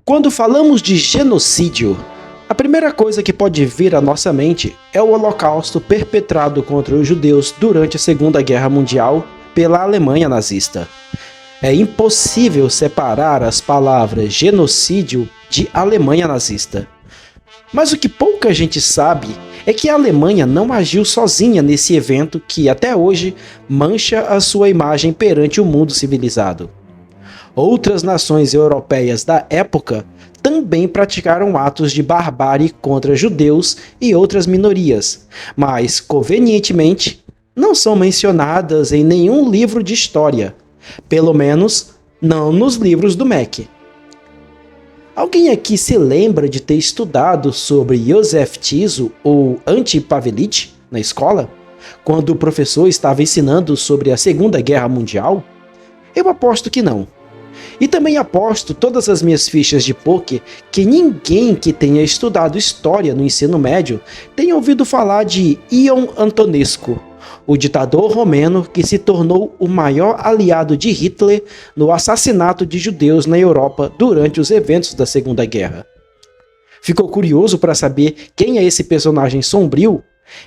Quando falamos de genocídio, a primeira coisa que pode vir à nossa mente é o Holocausto perpetrado contra os judeus durante a Segunda Guerra Mundial pela Alemanha nazista. É impossível separar as palavras genocídio de Alemanha nazista. Mas o que pouca gente sabe é que a Alemanha não agiu sozinha nesse evento que, até hoje, mancha a sua imagem perante o mundo civilizado. Outras nações europeias da época também praticaram atos de barbárie contra judeus e outras minorias, mas, convenientemente, não são mencionadas em nenhum livro de história, pelo menos não nos livros do MEC. Alguém aqui se lembra de ter estudado sobre Józef Tiso ou Ante Pavelić na escola, quando o professor estava ensinando sobre a Segunda Guerra Mundial? Eu aposto que não. E também aposto todas as minhas fichas de pôquer que ninguém que tenha estudado história no ensino médio tenha ouvido falar de Ion Antonescu, o ditador romeno que se tornou o maior aliado de Hitler no assassinato de judeus na Europa durante os eventos da Segunda Guerra. Ficou curioso para saber quem é esse personagem sombrio?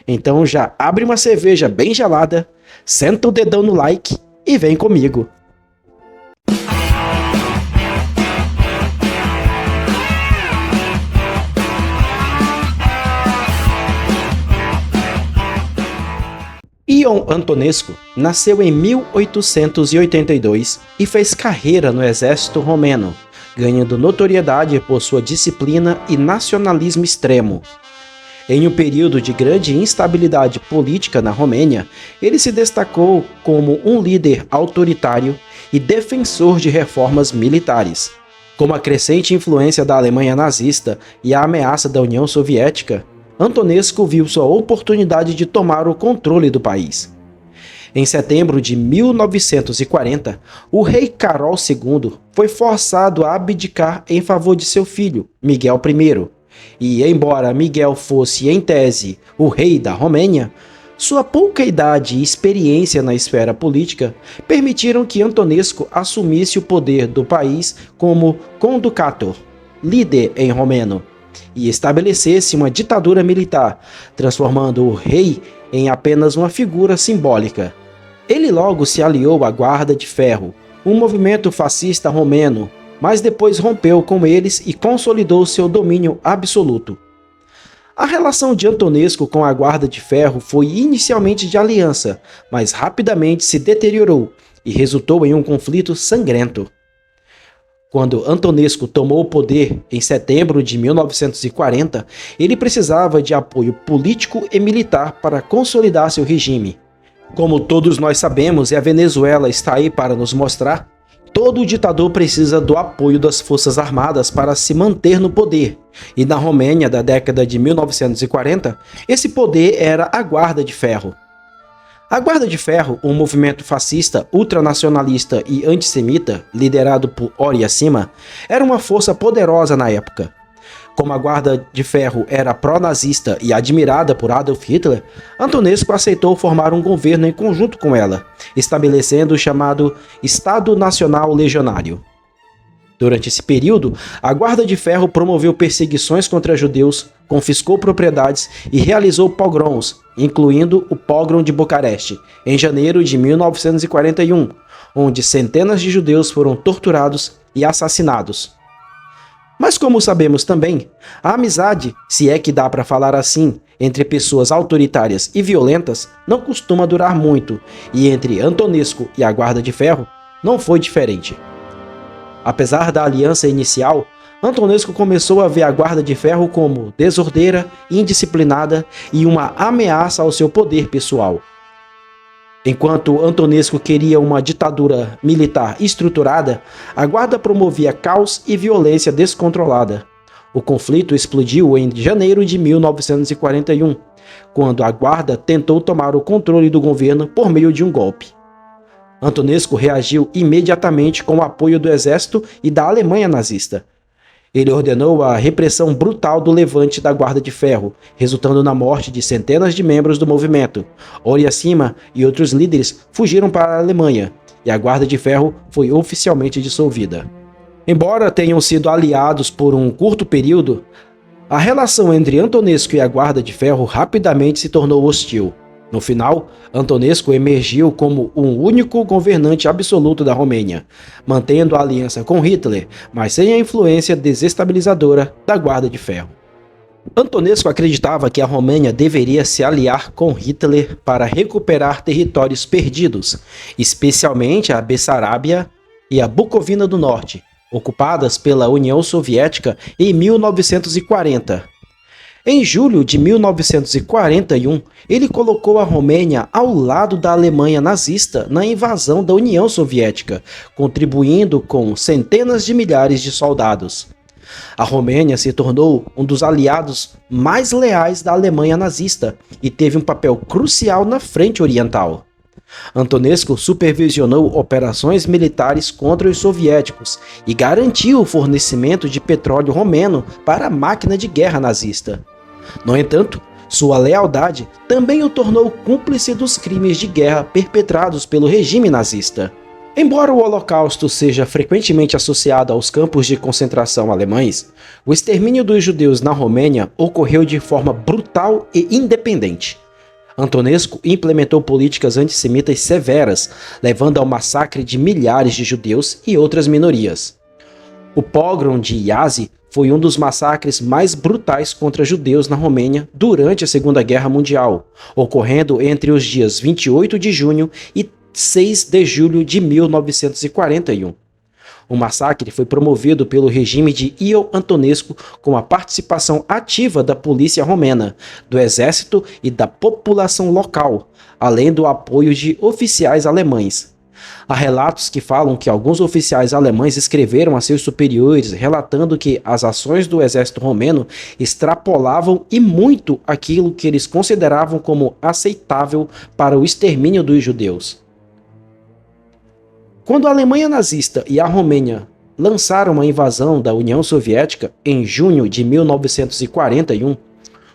Então já abre uma cerveja bem gelada, senta o dedão no like e vem comigo. Ion Antonescu nasceu em 1882 e fez carreira no exército romeno, ganhando notoriedade por sua disciplina e nacionalismo extremo. Em um período de grande instabilidade política na Romênia, ele se destacou como um líder autoritário e defensor de reformas militares. Com a crescente influência da Alemanha nazista e a ameaça da União Soviética, Antonescu viu sua oportunidade de tomar o controle do país. Em setembro de 1940, o rei Carol II foi forçado a abdicar em favor de seu filho, Miguel I. E, embora Miguel fosse, em tese, o rei da Romênia, sua pouca idade e experiência na esfera política permitiram que Antonescu assumisse o poder do país como conducator, líder em romeno, e estabelecesse uma ditadura militar, transformando o rei em apenas uma figura simbólica. Ele logo se aliou à Guarda de Ferro, um movimento fascista romeno, mas depois rompeu com eles e consolidou seu domínio absoluto. A relação de Antonescu com a Guarda de Ferro foi inicialmente de aliança, mas rapidamente se deteriorou e resultou em um conflito sangrento. Quando Antonescu tomou o poder em setembro de 1940, ele precisava de apoio político e militar para consolidar seu regime. Como todos nós sabemos e a Venezuela está aí para nos mostrar, todo ditador precisa do apoio das forças armadas para se manter no poder. E na Romênia da década de 1940, esse poder era a Guarda de Ferro. A Guarda de Ferro, um movimento fascista, ultranacionalista e antissemita, liderado por Oria Sima, era uma força poderosa na época. Como a Guarda de Ferro era pró-nazista e admirada por Adolf Hitler, Antonescu aceitou formar um governo em conjunto com ela, estabelecendo o chamado Estado Nacional Legionário. Durante esse período, a Guarda de Ferro promoveu perseguições contra judeus, confiscou propriedades e realizou pogroms, incluindo o Pogrom de Bucareste, em janeiro de 1941, onde centenas de judeus foram torturados e assassinados. Mas como sabemos também, a amizade, se é que dá para falar assim, entre pessoas autoritárias e violentas não costuma durar muito, e entre Antonescu e a Guarda de Ferro não foi diferente. Apesar da aliança inicial, Antonescu começou a ver a Guarda de Ferro como desordeira, indisciplinada e uma ameaça ao seu poder pessoal. Enquanto Antonescu queria uma ditadura militar estruturada, a Guarda promovia caos e violência descontrolada. O conflito explodiu em janeiro de 1941, quando a Guarda tentou tomar o controle do governo por meio de um golpe. Antonescu reagiu imediatamente com o apoio do exército e da Alemanha nazista. Ele ordenou a repressão brutal do levante da Guarda de Ferro, resultando na morte de centenas de membros do movimento. Oria Sima e outros líderes fugiram para a Alemanha, e a Guarda de Ferro foi oficialmente dissolvida. Embora tenham sido aliados por um curto período, a relação entre Antonesco e a Guarda de Ferro rapidamente se tornou hostil. No final, Antonesco emergiu como um único governante absoluto da Romênia, mantendo a aliança com Hitler, mas sem a influência desestabilizadora da Guarda de Ferro. Antonesco acreditava que a Romênia deveria se aliar com Hitler para recuperar territórios perdidos, especialmente a Bessarábia e a Bucovina do Norte, ocupadas pela União Soviética em 1940. Em julho de 1941, ele colocou a Romênia ao lado da Alemanha nazista na invasão da União Soviética, contribuindo com centenas de milhares de soldados. A Romênia se tornou um dos aliados mais leais da Alemanha nazista e teve um papel crucial na frente oriental. Antonesco supervisionou operações militares contra os soviéticos e garantiu o fornecimento de petróleo romeno para a máquina de guerra nazista. No entanto, sua lealdade também o tornou cúmplice dos crimes de guerra perpetrados pelo regime nazista. Embora o Holocausto seja frequentemente associado aos campos de concentração alemães, o extermínio dos judeus na Romênia ocorreu de forma brutal e independente. Antonesco implementou políticas antissemitas severas, levando ao massacre de milhares de judeus e outras minorias. O pogrom de Iasi foi um dos massacres mais brutais contra judeus na Romênia durante a Segunda Guerra Mundial, ocorrendo entre os dias 28 de junho e 6 de julho de 1941. O massacre foi promovido pelo regime de Ion Antonescu com a participação ativa da polícia romena, do exército e da população local, além do apoio de oficiais alemães. Há relatos que falam que alguns oficiais alemães escreveram a seus superiores relatando que as ações do exército romeno extrapolavam e muito aquilo que eles consideravam como aceitável para o extermínio dos judeus. Quando a Alemanha nazista e a Romênia lançaram uma invasão da União Soviética em junho de 1941,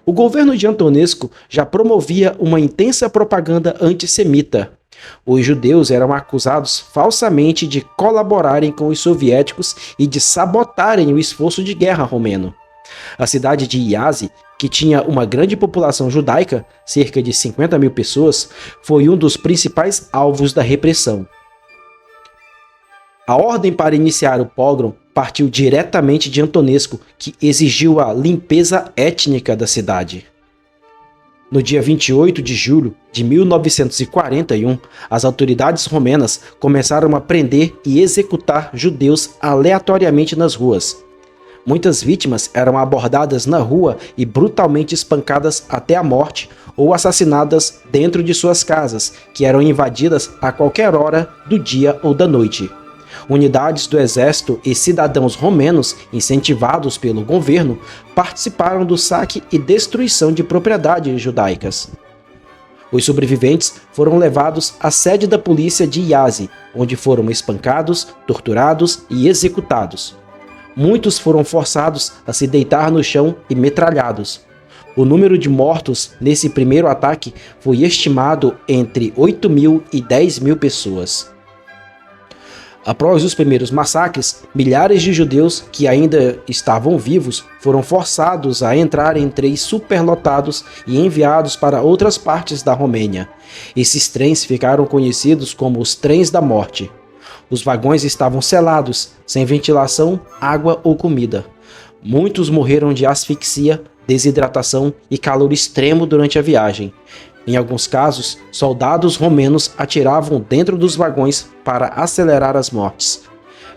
o governo de Antonescu já promovia uma intensa propaganda antissemita. Os judeus eram acusados falsamente de colaborarem com os soviéticos e de sabotarem o esforço de guerra romeno. A cidade de Iasi, que tinha uma grande população judaica, cerca de 50 mil pessoas, foi um dos principais alvos da repressão. A ordem para iniciar o pogrom partiu diretamente de Antonescu, que exigiu a limpeza étnica da cidade. No dia 28 de julho de 1941, as autoridades romenas começaram a prender e executar judeus aleatoriamente nas ruas. Muitas vítimas eram abordadas na rua e brutalmente espancadas até a morte ou assassinadas dentro de suas casas, que eram invadidas a qualquer hora do dia ou da noite. Unidades do exército e cidadãos romenos, incentivados pelo governo, participaram do saque e destruição de propriedades judaicas. Os sobreviventes foram levados à sede da polícia de Iasi, onde foram espancados, torturados e executados. Muitos foram forçados a se deitar no chão e metralhados. O número de mortos nesse primeiro ataque foi estimado entre 8 mil e 10 mil pessoas. Após os primeiros massacres, milhares de judeus que ainda estavam vivos foram forçados a entrar em trens superlotados e enviados para outras partes da Romênia. Esses trens ficaram conhecidos como os trens da morte. Os vagões estavam selados, sem ventilação, água ou comida. Muitos morreram de asfixia, desidratação e calor extremo durante a viagem. Em alguns casos, soldados romenos atiravam dentro dos vagões para acelerar as mortes.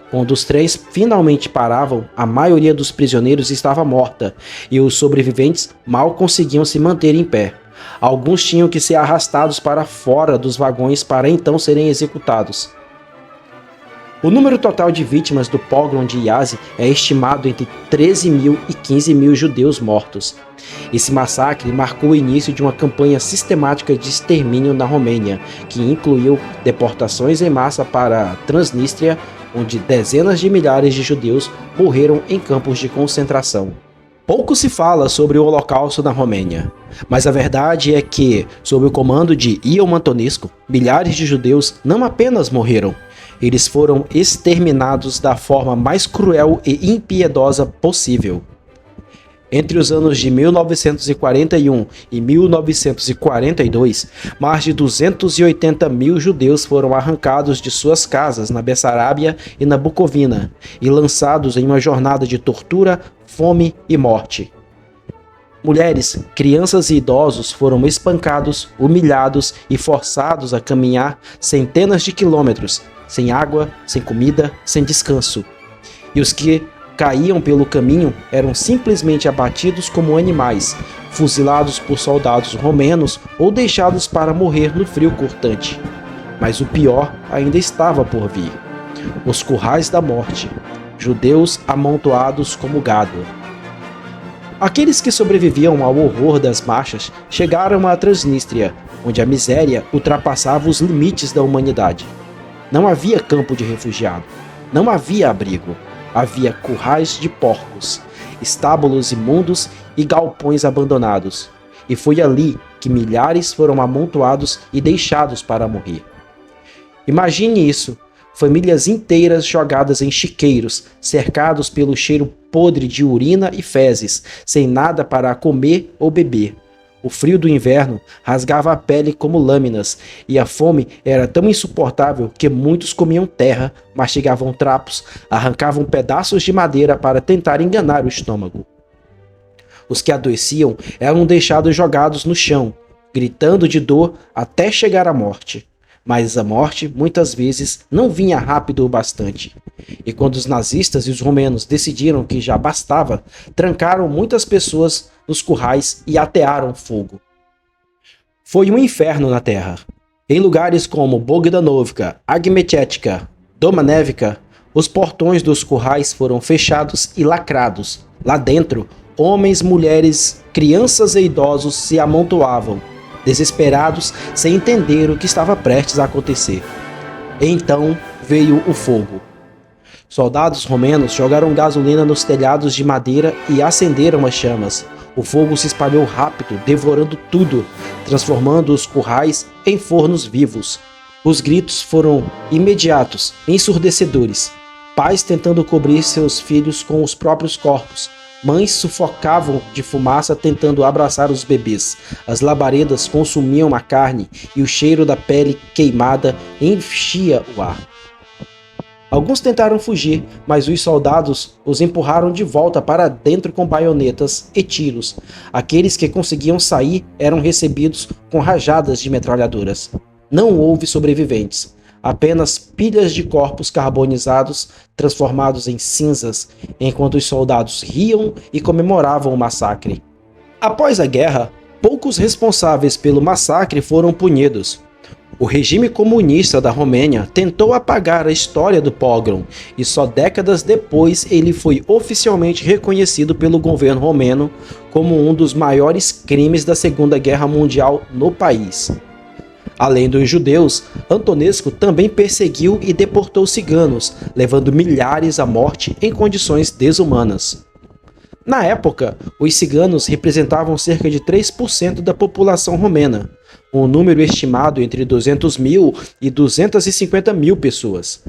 Quando os trens finalmente paravam, a maioria dos prisioneiros estava morta e os sobreviventes mal conseguiam se manter em pé. Alguns tinham que ser arrastados para fora dos vagões para então serem executados. O número total de vítimas do pogrom de Iasi é estimado entre 13 mil e 15 mil judeus mortos. Esse massacre marcou o início de uma campanha sistemática de extermínio na Romênia, que incluiu deportações em massa para a Transnistria, onde dezenas de milhares de judeus morreram em campos de concentração. Pouco se fala sobre o Holocausto na Romênia, mas a verdade é que, sob o comando de Ion Antonescu, milhares de judeus não apenas morreram, Eles foram exterminados da forma mais cruel e impiedosa possível. Entre os anos de 1941 e 1942, mais de 280 mil judeus foram arrancados de suas casas na Bessarábia e na Bucovina e lançados em uma jornada de tortura, fome e morte. Mulheres, crianças e idosos foram espancados, humilhados e forçados a caminhar centenas de quilômetros, sem água, sem comida, sem descanso. E os que caíam pelo caminho eram simplesmente abatidos como animais, fuzilados por soldados romanos ou deixados para morrer no frio cortante. Mas o pior ainda estava por vir: os currais da morte, judeus amontoados como gado. Aqueles que sobreviviam ao horror das marchas chegaram à Transnistria, onde a miséria ultrapassava os limites da humanidade. Não havia campo de refugiado, não havia abrigo. Havia currais de porcos, estábulos imundos e galpões abandonados. E foi ali que milhares foram amontoados e deixados para morrer. Imagine isso: famílias inteiras jogadas em chiqueiros, cercados pelo cheiro podre de urina e fezes, sem nada para comer ou beber. O frio do inverno rasgava a pele como lâminas, e a fome era tão insuportável que muitos comiam terra, mastigavam trapos, arrancavam pedaços de madeira para tentar enganar o estômago. Os que adoeciam eram deixados jogados no chão, gritando de dor até chegar à morte. Mas a morte, muitas vezes, não vinha rápido o bastante. E quando os nazistas e os romanos decidiram que já bastava, trancaram muitas pessoas nos currais e atearam fogo. Foi um inferno na terra. Em lugares como Bogdanovka, Agmechetka, Domanevka, os portões dos currais foram fechados e lacrados. Lá dentro, homens, mulheres, crianças e idosos se amontoavam, desesperados, sem entender o que estava prestes a acontecer. Então veio o fogo. Soldados romanos jogaram gasolina nos telhados de madeira e acenderam as chamas. O fogo se espalhou rápido, devorando tudo, transformando os currais em fornos vivos. Os gritos foram imediatos, ensurdecedores. Pais tentando cobrir seus filhos com os próprios corpos. Mães sufocavam de fumaça tentando abraçar os bebês. As labaredas consumiam a carne e o cheiro da pele queimada enchia o ar. Alguns tentaram fugir, mas os soldados os empurraram de volta para dentro com baionetas e tiros. Aqueles que conseguiam sair eram recebidos com rajadas de metralhadoras. Não houve sobreviventes. Apenas pilhas de corpos carbonizados transformados em cinzas, enquanto os soldados riam e comemoravam o massacre. Após a guerra, poucos responsáveis pelo massacre foram punidos. O regime comunista da Romênia tentou apagar a história do pogrom e só décadas depois ele foi oficialmente reconhecido pelo governo romeno como um dos maiores crimes da Segunda Guerra Mundial no país. Além dos judeus, Antonescu também perseguiu e deportou ciganos, levando milhares à morte em condições desumanas. Na época, os ciganos representavam cerca de 3% da população romena, um número estimado entre 200 mil e 250 mil pessoas.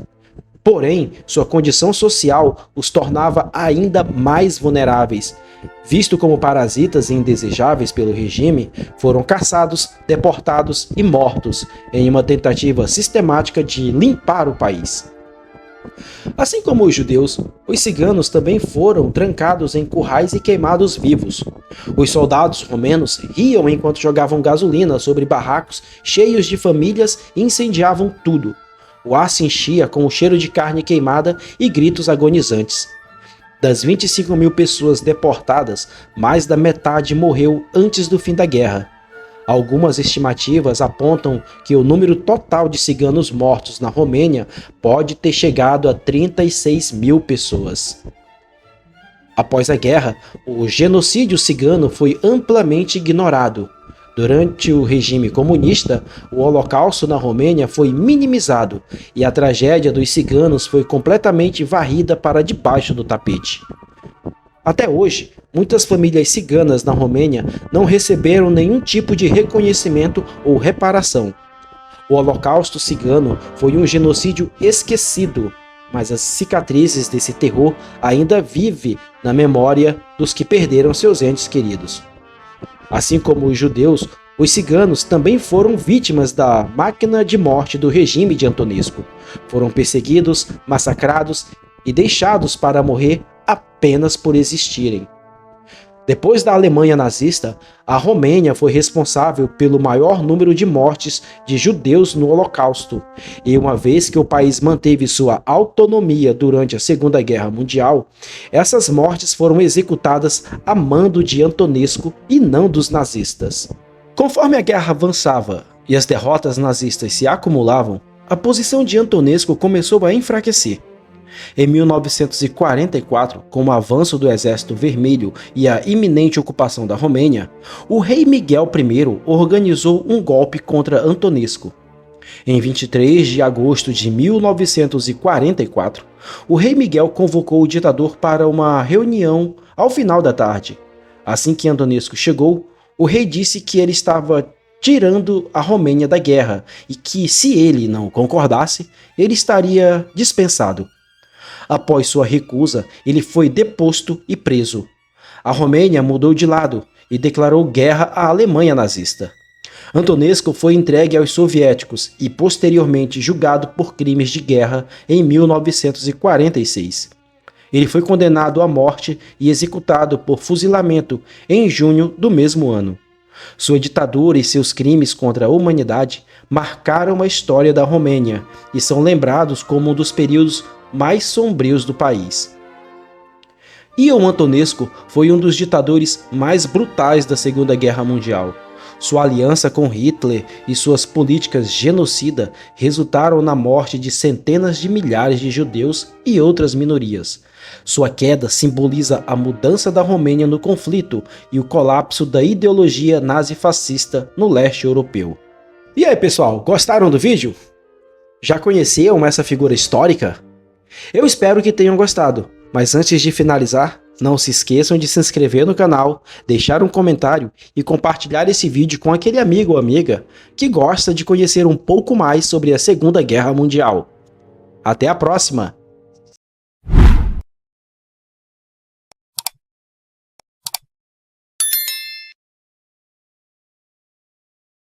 Porém, sua condição social os tornava ainda mais vulneráveis. Visto como parasitas indesejáveis pelo regime, foram caçados, deportados e mortos em uma tentativa sistemática de limpar o país. Assim como os judeus, os ciganos também foram trancados em currais e queimados vivos. Os soldados romanos riam enquanto jogavam gasolina sobre barracos cheios de famílias e incendiavam tudo. O ar se enchia com o cheiro de carne queimada e gritos agonizantes. Das 25 mil pessoas deportadas, mais da metade morreu antes do fim da guerra. Algumas estimativas apontam que o número total de ciganos mortos na Romênia pode ter chegado a 36 mil pessoas. Após a guerra, o genocídio cigano foi amplamente ignorado. Durante o regime comunista, o Holocausto na Romênia foi minimizado e a tragédia dos ciganos foi completamente varrida para debaixo do tapete. Até hoje, muitas famílias ciganas na Romênia não receberam nenhum tipo de reconhecimento ou reparação. O Holocausto Cigano foi um genocídio esquecido, mas as cicatrizes desse terror ainda vivem na memória dos que perderam seus entes queridos. Assim como os judeus, os ciganos também foram vítimas da máquina de morte do regime de Antonesco. Foram perseguidos, massacrados e deixados para morrer apenas por existirem. Depois da Alemanha nazista, a Romênia foi responsável pelo maior número de mortes de judeus no Holocausto, e uma vez que o país manteve sua autonomia durante a Segunda Guerra Mundial, essas mortes foram executadas a mando de Antonesco e não dos nazistas. Conforme a guerra avançava e as derrotas nazistas se acumulavam, a posição de Antonesco começou a enfraquecer. Em 1944, com o avanço do Exército Vermelho e a iminente ocupação da Romênia, o rei Miguel I organizou um golpe contra Antonesco. Em 23 de agosto de 1944, o rei Miguel convocou o ditador para uma reunião ao final da tarde. Assim que Antonesco chegou, o rei disse que ele estava tirando a Romênia da guerra e que, se ele não concordasse, ele estaria dispensado. Após sua recusa, ele foi deposto e preso. A Romênia mudou de lado e declarou guerra à Alemanha nazista. Antonesco foi entregue aos soviéticos e posteriormente julgado por crimes de guerra em 1946. Ele foi condenado à morte e executado por fuzilamento em junho do mesmo ano. Sua ditadura e seus crimes contra a humanidade marcaram a história da Romênia e são lembrados como um dos períodos mais sombrios do país. Ion Antonescu foi um dos ditadores mais brutais da Segunda Guerra Mundial. Sua aliança com Hitler e suas políticas genocida resultaram na morte de centenas de milhares de judeus e outras minorias. Sua queda simboliza a mudança da Romênia no conflito e o colapso da ideologia nazifascista no leste europeu. E aí, pessoal, gostaram do vídeo? Já conheciam essa figura histórica? Eu espero que tenham gostado, mas antes de finalizar, não se esqueçam de se inscrever no canal, deixar um comentário e compartilhar esse vídeo com aquele amigo ou amiga que gosta de conhecer um pouco mais sobre a Segunda Guerra Mundial. Até a próxima!